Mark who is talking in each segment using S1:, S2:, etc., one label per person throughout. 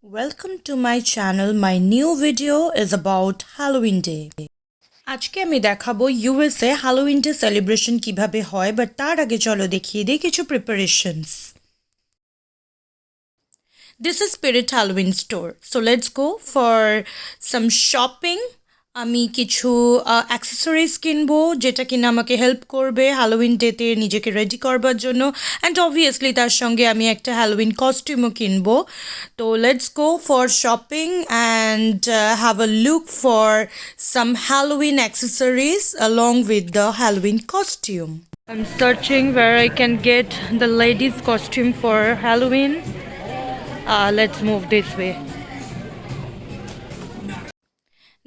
S1: Welcome to my channel. My new video is about Halloween Day. আজকে আমি দেখাবো USA Halloween day celebration কিভাবে হয়, বাট তার আগে চলো দেখিয়ে দিই কিছু preparations. This is Spirit Halloween store. So let's go for some shopping. আমি কিছু অ্যাক্সেসরিজ কিনবো যেটা কিনা আমাকে হেল্প করবে হ্যালোউইন ডেতে নিজেকে রেডি করবার জন্য, অ্যান্ড অবভিয়াসলি তার সঙ্গে আমি একটা হ্যালোউইন কস্টিউমও কিনবো। তো let's go for shopping and have a look for some Halloween accessories along with the Halloween costume. I'm searching where I can get the ladies costume for Halloween. Let's move this way.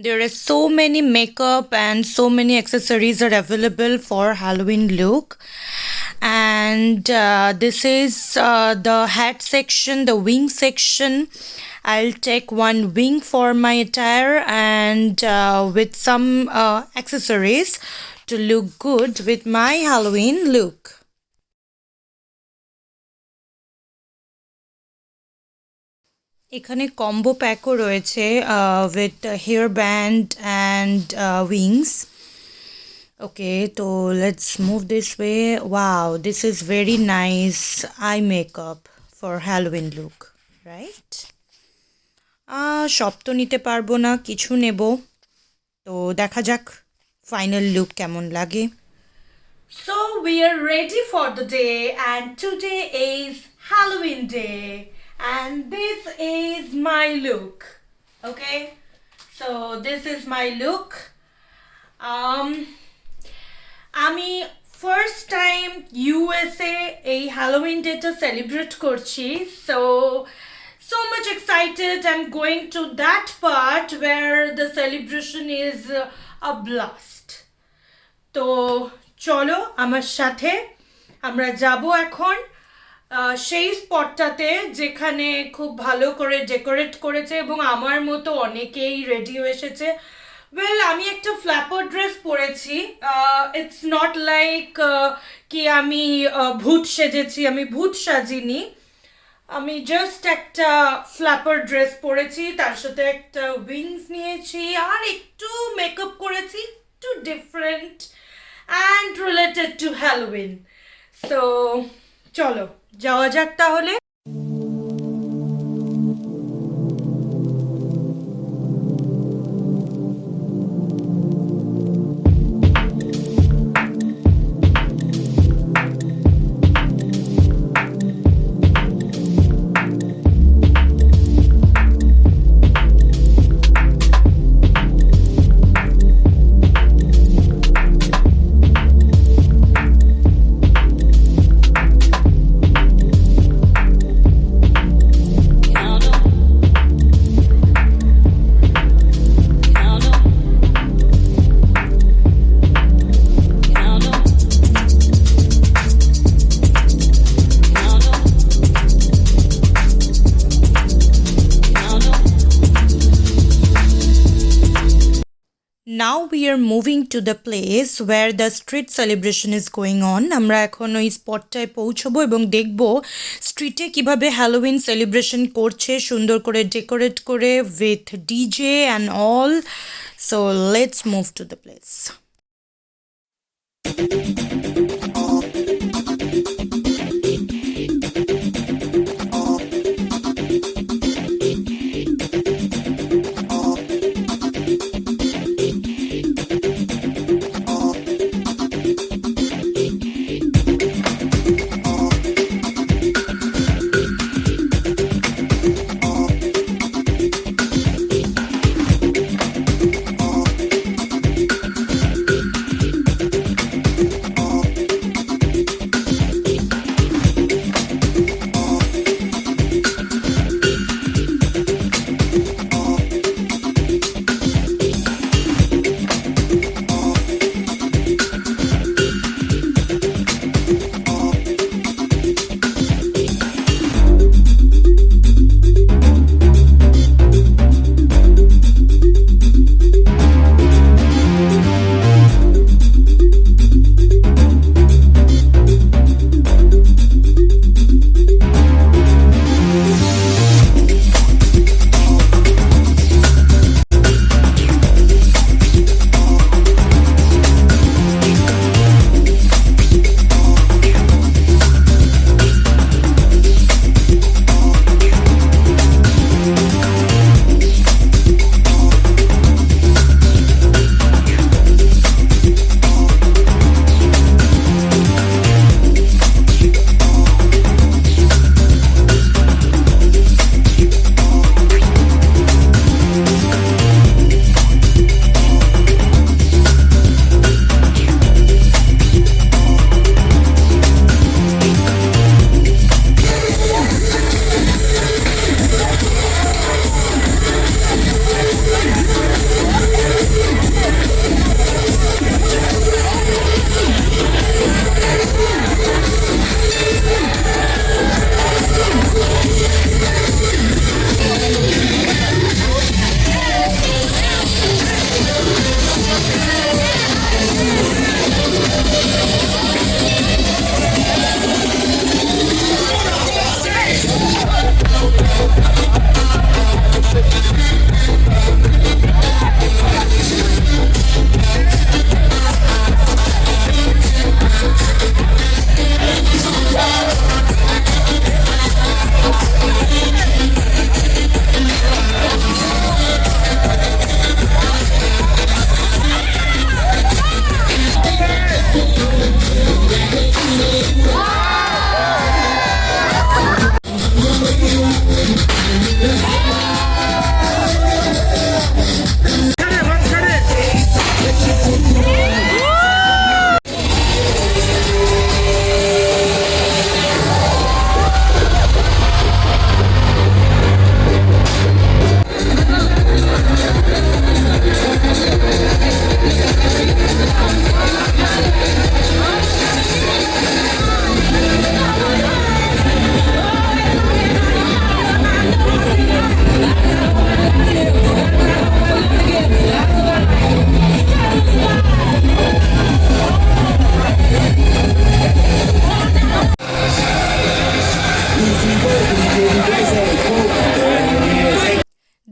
S1: There are so many makeup and so many accessories are available for Halloween look. And this is the hat section, the wing section. I'll take one wing for my attire and with some accessories to look good with my Halloween look. এখানে combo প্যাকও রয়েছে with hair band and wings. Okay, তো let's move this way. Wow, this is very nice eye makeup for Halloween look, right? সব তো নিতে পারবো না, কিছু নেব। তো দেখা যাক ফাইনাল লুক কেমন লাগে। So we are ready for the day and today is Halloween day. And this is my look. Okay, so this is my look. আমি ফার্স্ট টাইম ইউএসএ এই হ্যালোউইন ডেটা সেলিব্রেট করছি, so much excited. I'm going to that part where the celebration is a blast. তো চলো আমার সাথে আমরা যাব এখন সেই স্পটটাতে যেখানে খুব ভালো করে ডেকোরেট করেছে এবং আমার মতো অনেকেই রেডিও এসেছে। ওয়েল, আমি একটা ফ্ল্যাপার ড্রেস পরেছি। ইটস নট লাইক কি আমি ভূত সেজেছি, আমি ভূত সাজিনি। আমি জাস্ট একটা ফ্ল্যাপার ড্রেস পরেছি, তার সাথে একটা উইংস নিয়েছি আর একটু মেকআপ করেছি, একটু different and related to Halloween. So চলো যাওয়া যাক তাহলে। Now we are moving to the place where the street celebration is going on. আমরা এখন ওই স্পটটায় পৌঁছবো এবং দেখব স্ট্রিটে কিভাবে হ্যালোউইন সেলিব্রেশন করছে, সুন্দর করে ডেকোরেট করে with DJ and all. So let's move to the place.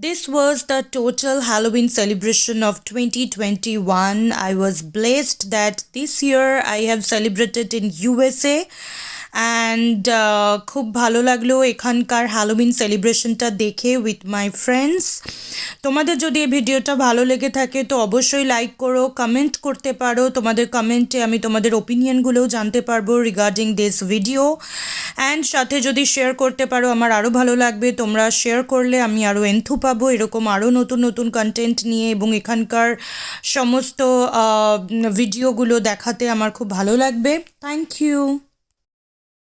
S1: this was the total Halloween celebration of 2021. I was blessed that this year I have celebrated in USA and খুব ভালো লাগলো এখানকার Halloween সেলিব্রেশনটা দেখে with my friends. তোমাদের যদি এই ভিডিওটা ভালো লেগে থাকে তো অবশ্যই লাইক করো, কমেন্ট করতে পারো, তোমাদের কমেন্টে আমি তোমাদের ওপিনিয়নগুলোও জানতে পারবো রিগার্ডিং দিস ভিডিও। অ্যান্ড সাথে যদি শেয়ার করতে পারো আমার আরও ভালো লাগবে, তোমরা শেয়ার করলে আমি আরও এন্থু পাবো এরকম আরও নতুন নতুন কন্টেন্ট নিয়ে, এবং এখানকার সমস্ত ভিডিওগুলো দেখাতে আমার খুব ভালো লাগবে। Thank you.